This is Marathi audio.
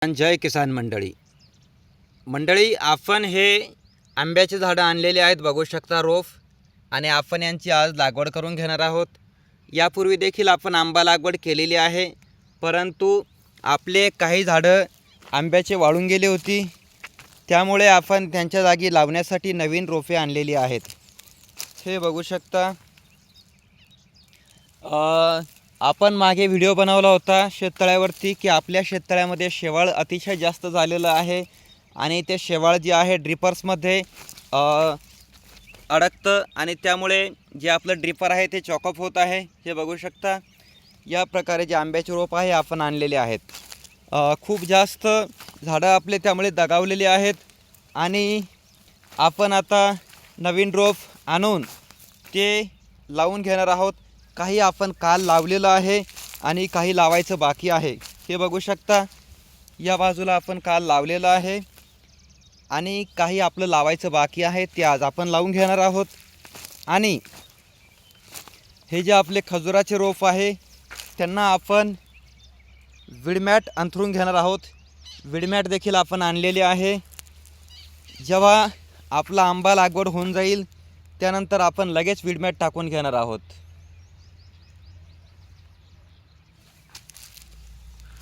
जय किसान मंडळी आपण हे आंब्याचे झाडं आणलेले आहेत, बघू शकता रोप, आणि आपण यांची आज लागवड करून घेणार आहोत। यापूर्वी देखील आपण आंबा लागवड केलेली आहे, परंतु आपले काही झाडं आंब्याचे वाळून गेले होती, त्यामुळे आपण त्यांच्या जागी लावण्यासाठी नवीन रोपे आणलेली आहेत। हे बघू शकता। आपण मागे व्हिडिओ बनवला होता शेततळ्यावरती की आपल्या शेततळ्यामध्ये शेवाळ अतिशय जास्त झालेलं आहे आणि ते शेवाळ जे आहे ड्रिपर्समध्ये अडकतं आणि त्यामुळे जे आपलं ड्रिपर आहे ते चॉकअप होत आहे। हे बघू शकता। या प्रकारे जे आंब्याचे रोप आहे आपण आणलेले आहेत। खूप जास्त झाडं आपले त्यामुळे दगावलेले आहेत आणि आपण आता नवीन रोप आणून ते लावून घेणार आहोत। काही आपण काल लावलेलं आहे आणि काही लावायचं बाकी आहे। हे बघू शकता। या बाजूला आपण काल लावलेलं आहे आणि काही आपलं लावायचं बाकी आहे, ते आज आपण लावून घेणार आहोत। आणि हे जे आपले खजुराचे रोप आहे त्यांना आपण विडमॅट अंथरून घेणार आहोत। विडमॅट देखील आपण आणलेले आहे। जेव्हा आपला आंबा लागवड होऊन जाईल त्यानंतर आपण लगेच विडमॅट टाकून घेणार आहोत।